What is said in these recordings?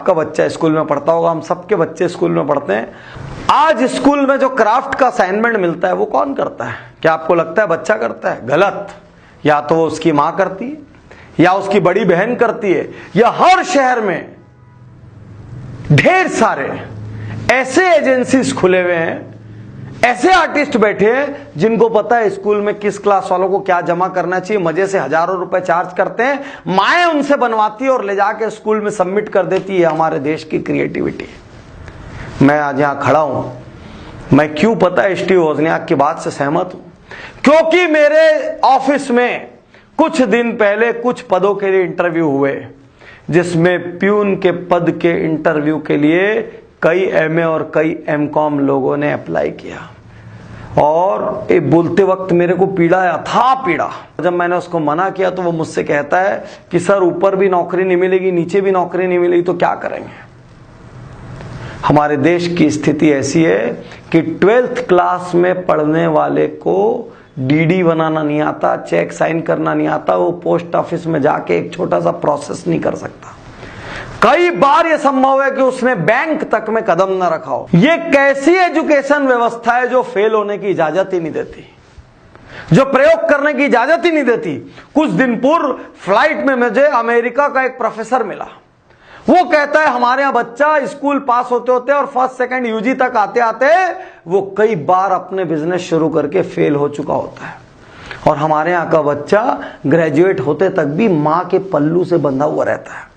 आपका बच्चा स्कूल में पढ़ता होगा, हम सबके बच्चे स्कूल में पढ़ते हैं। आज स्कूल में जो क्राफ्ट का असाइनमेंट मिलता है वो कौन करता है? क्या आपको लगता है बच्चा करता है? गलत। या तो वो उसकी मां करती है, या उसकी बड़ी बहन करती है, या हर शहर में ढेर सारे ऐसे एजेंसीज खुले हुए हैं, ऐसे आर्टिस्ट बैठे हैं जिनको पता है स्कूल में किस क्लास वालों को क्या जमा करना चाहिए। मजे से हजारों रुपए चार्ज करते हैं, माएं उनसे बनवाती है और ले जाके स्कूल में सबमिट कर देती है। हमारे देश की क्रिएटिविटी। मैं आज यहां खड़ा हूं, मैं क्यों पता है स्टीव वोजनियाक की बात से सहमत हूं? क्योंकि मेरे ऑफिस में कुछ दिन पहले कुछ पदों के लिए इंटरव्यू हुए, जिसमें प्यून के पद के इंटरव्यू के लिए कई एमए और कई एमकॉम लोगों ने अप्लाई किया। और ये बोलते वक्त मेरे को पीड़ा है, अथाह पीड़ा। जब मैंने उसको मना किया तो वो मुझसे कहता है कि सर ऊपर भी नौकरी नहीं मिलेगी, नीचे भी नौकरी नहीं मिलेगी तो क्या करेंगे? हमारे देश की स्थिति ऐसी है कि 12th क्लास में पढ़ने वाले को डीडी बनाना नहीं आता, चेक साइन करना नहीं आता, वो पोस्ट ऑफिस में जाके एक छोटा सा प्रोसेस नहीं कर सकता। कई बार यह संभव है कि उसने बैंक तक में कदम न रखा हो। यह कैसी एजुकेशन व्यवस्था है जो फेल होने की इजाजत ही नहीं देती, जो प्रयोग करने की इजाजत ही नहीं देती। कुछ दिन पूर्व फ्लाइट में मुझे अमेरिका का एक प्रोफेसर मिला। वो कहता है हमारे यहां बच्चा स्कूल पास होते होते और फर्स्ट सेकंड यूजी तक आते आते वो कई बार अपने बिजनेस शुरू करके फेल हो चुका होता है, और हमारे यहां का बच्चा ग्रेजुएट होते तक भी मां के पल्लू से बंधा हुआ रहता है।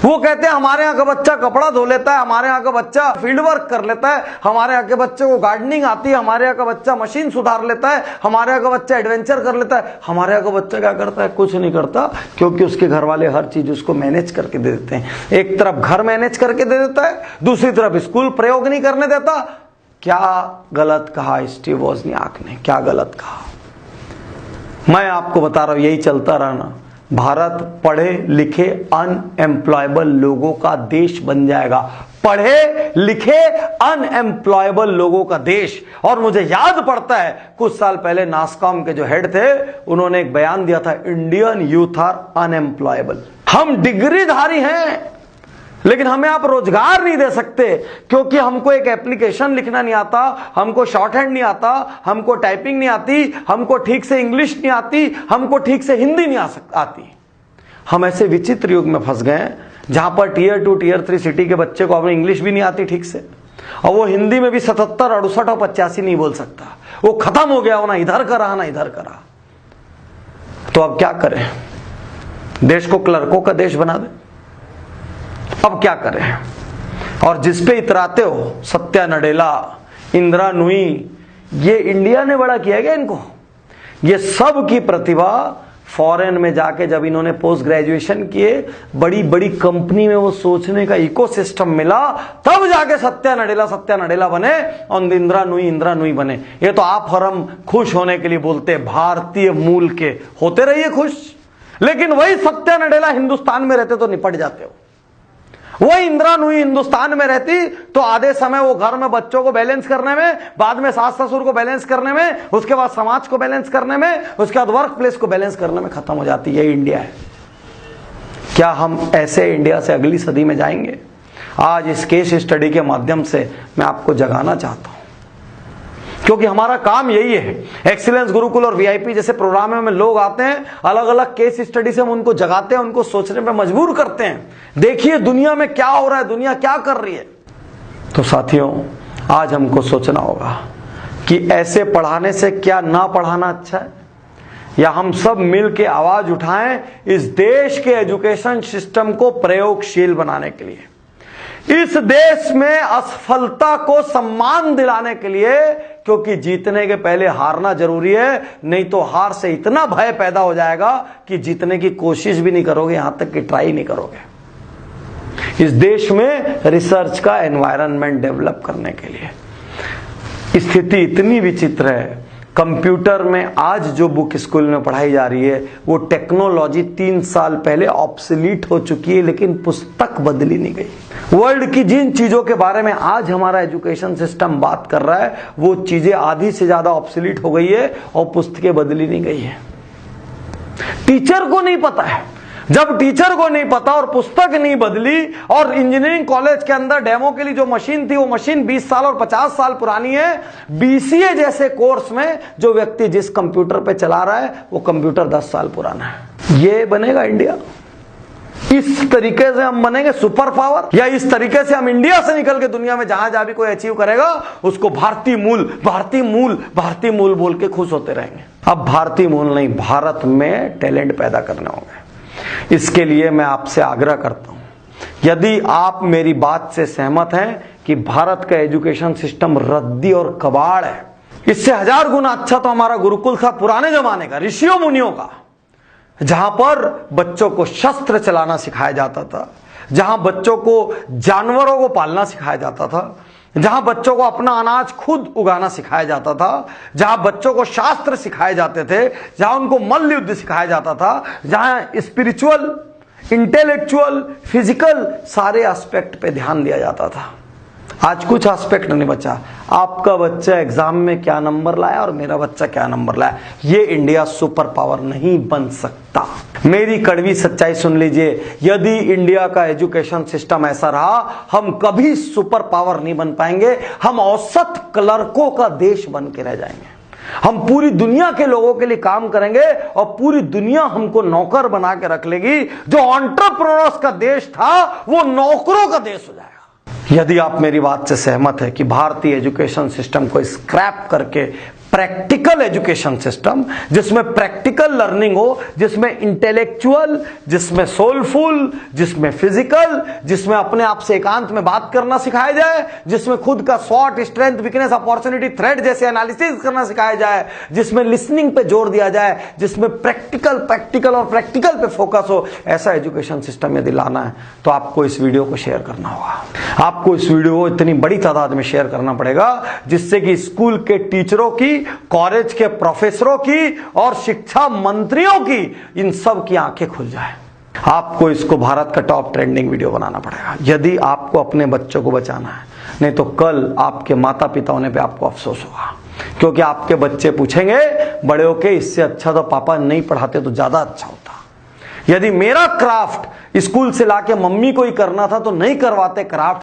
वो कहते हैं हमारे यहाँ का बच्चा कपड़ा धो लेता है, हमारे यहाँ का बच्चा फील्ड वर्क कर लेता है, हमारे यहाँ के बच्चे को गार्डनिंग आती है, हमारे यहाँ का बच्चा मशीन सुधार लेता है, हमारे यहाँ का बच्चा एडवेंचर कर लेता है। हमारे यहाँ का बच्चा क्या करता है? कुछ नहीं करता, क्योंकि उसके घर वाले हर चीज उसको मैनेज करके दे देते हैं। एक तरफ घर मैनेज करके दे देता है, दूसरी तरफ स्कूल प्रयोग नहीं करने देता। क्या गलत कहा स्टीव वोजनियाक ने? क्या गलत कहा? मैं आपको बता रहा हूं, यही चलता रहना, भारत पढ़े लिखे अनएम्प्लॉयबल लोगों का देश बन जाएगा। पढ़े लिखे अनएम्प्लॉयबल लोगों का देश। और मुझे याद पड़ता है कुछ साल पहले नासकॉम के जो हेड थे, उन्होंने एक बयान दिया था, इंडियन यूथ आर अनएम्प्लॉयबल। हम डिग्रीधारी हैं लेकिन हमें आप रोजगार नहीं दे सकते, क्योंकि हमको एक एप्लीकेशन लिखना नहीं आता, हमको शॉर्ट हैंड नहीं आता, हमको टाइपिंग नहीं आती, हमको ठीक से इंग्लिश नहीं आती, हमको ठीक से हिंदी नहीं आती। हम ऐसे विचित्र युग में फंस गए जहां पर टियर 2 टियर 3 सिटी के बच्चे को अपनी इंग्लिश भी नहीं आती ठीक से, और वो हिंदी में भी 77, 68 और 85 नहीं बोल सकता। वो खत्म हो गया, वो ना इधर का रहा ना इधर का रहा। तो अब क्या करें? देश को क्लर्कों का देश बना दे? अब क्या करें? और जिसपे इतराते हो, सत्या नडेला, इंदिरा नूई, ये इंडिया ने बड़ा किया गया इनको। ये सब की प्रतिभा फॉरेन में जाके जब इन्होंने पोस्ट ग्रेजुएशन किए, बड़ी बड़ी कंपनी में वो सोचने का इकोसिस्टम मिला, तब जाके सत्या नडेला बने और इंदिरा नूई बने। ये तो आप और हम खुश होने के लिए बोलते हैं, भारतीय मूल के होते रहिए खुश, लेकिन वही सत्या नडेला हिंदुस्तान में रहते तो निपट जाते हो। वही इंदिरा नूई हिंदुस्तान में रहती तो आधे समय वो घर में बच्चों को बैलेंस करने में, बाद में सास ससुर को बैलेंस करने में, उसके बाद समाज को बैलेंस करने में, उसके बाद वर्क प्लेस को बैलेंस करने में खत्म हो जाती। यही इंडिया है। क्या हम ऐसे इंडिया से अगली सदी में जाएंगे? आज इस केस स्टडी के माध्यम से मैं आपको जगाना चाहता हूं, क्योंकि हमारा काम यही है। एक्सीलेंस गुरुकुल और वीआईपी जैसे प्रोग्रामों में लोग आते हैं, अलग अलग केस स्टडी से हम उनको जगाते हैं, उनको सोचने पे मजबूर करते हैं। देखिए दुनिया में क्या हो रहा है, दुनिया क्या कर रही है। तो साथियों, आज हमको सोचना होगा कि ऐसे पढ़ाने से क्या ना पढ़ाना अच्छा है, या हम सब मिल के आवाज उठाएं इस देश के एजुकेशन सिस्टम को प्रयोगशील बनाने के लिए, इस देश में असफलता को सम्मान दिलाने के लिए। क्योंकि जीतने के पहले हारना जरूरी है, नहीं तो हार से इतना भय पैदा हो जाएगा कि जीतने की कोशिश भी नहीं करोगे, यहां तक कि ट्राई नहीं करोगे। इस देश में रिसर्च का एनवायरनमेंट डेवलप करने के लिए स्थिति इतनी विचित्र है। कंप्यूटर में आज जो बुक स्कूल में पढ़ाई जा रही है वो टेक्नोलॉजी 3 साल पहले ऑब्सोलीट हो चुकी है, लेकिन पुस्तक बदली नहीं गई। वर्ल्ड की जिन चीजों के बारे में आज हमारा एजुकेशन सिस्टम बात कर रहा है, वो चीजें आधी से ज्यादा ऑब्सोलीट हो गई है और पुस्तकें बदली नहीं गई है। टीचर को नहीं पता है, जब टीचर को नहीं पता और पुस्तक नहीं बदली और इंजीनियरिंग कॉलेज के अंदर डेमो के लिए जो मशीन थी वो मशीन 20 साल और 50 साल पुरानी है, बीसीए जैसे कोर्स में जो व्यक्ति जिस कंप्यूटर पे चला रहा है वो कंप्यूटर 10 साल पुराना है। ये बनेगा इंडिया? इस तरीके से हम बनेंगे सुपर पावर, या इस तरीके से हम इंडिया से निकल के दुनिया में जहां जहां भी कोई अचीव करेगा उसको भारतीय मूल भारतीय मूल भारतीय मूल बोल के खुश होते रहेंगे? अब भारतीय मूल नहीं, भारत में टैलेंट पैदा करने होंगे। इसके लिए मैं आपसे आग्रह करता हूं, यदि आप मेरी बात से सहमत हैं कि भारत का एजुकेशन सिस्टम रद्दी और कबाड़ है, इससे 1000 गुना अच्छा तो हमारा गुरुकुल था पुराने जमाने का, ऋषियों मुनियों का, जहां पर बच्चों को शस्त्र चलाना सिखाया जाता था, जहां बच्चों को जानवरों को पालना सिखाया जाता था, जहां बच्चों को अपना अनाज खुद उगाना सिखाया जाता था, जहां बच्चों को शास्त्र सिखाए जाते थे, जहां उनको मल्ल युद्ध सिखाया जाता था, जहां स्पिरिचुअल, इंटेलेक्चुअल, फिजिकल सारे एस्पेक्ट पे ध्यान दिया जाता था। आज कुछ एस्पेक्ट नहीं बचा। आपका बच्चा एग्जाम में क्या नंबर लाया और मेरा बच्चा क्या नंबर लाया, ये इंडिया सुपर पावर नहीं बन सकता। मेरी कड़वी सच्चाई सुन लीजिए, यदि इंडिया का एजुकेशन सिस्टम ऐसा रहा हम कभी सुपर पावर नहीं बन पाएंगे, हम औसत क्लर्कों का देश बन के रह जाएंगे। हम पूरी दुनिया के लोगों के लिए काम करेंगे और पूरी दुनिया हमको नौकर बना के रख लेगी। जो एंटरप्रेन्योर्स का देश था वो नौकरों का देश हो जाएगा। यदि आप मेरी बात से सहमत है कि भारतीय एजुकेशन सिस्टम को स्क्रैप करके प्रैक्टिकल एजुकेशन सिस्टम, जिसमें प्रैक्टिकल लर्निंग हो, जिसमें इंटेलेक्चुअल, जिसमें सोलफुल, जिसमें फिजिकल, जिसमें अपने आप से एकांत में बात करना सिखाया जाए, जिसमें खुद का स्वॉट, स्ट्रेंथ, वीकनेस, अपॉर्चुनिटी, थ्रेट जैसे एनालिसिस करना सिखाया जाए, जिसमें लिसनिंग पे जोर दिया जाए, जिसमें प्रैक्टिकल और प्रैक्टिकल पे फोकस हो, ऐसा एजुकेशन सिस्टम यदि लाना है तो आपको इस वीडियो को शेयर करना होगा। आपको इस वीडियो को इतनी बड़ी तादाद में शेयर करना पड़ेगा जिससे कि स्कूल के टीचरों की, कॉलेज के प्रोफेसरों की और शिक्षा मंत्रियों की, इन सब की आंखें खुल जाए। आपको इसको भारत का टॉप ट्रेंडिंग वीडियो बनाना पड़ेगा यदि आपको अपने बच्चों को बचाना है, नहीं तो कल आपके माता पिता होने पे आपको अफसोस होगा, क्योंकि आपके बच्चे पूछेंगे बड़े होके इससे अच्छा तो पापा नहीं पढ़ाते तो ज्यादा अच्छा होता। यदि मेरा क्राफ्ट स्कूल से लाके मम्मी को ही करना था तो नहीं करवाते क्राफ्ट।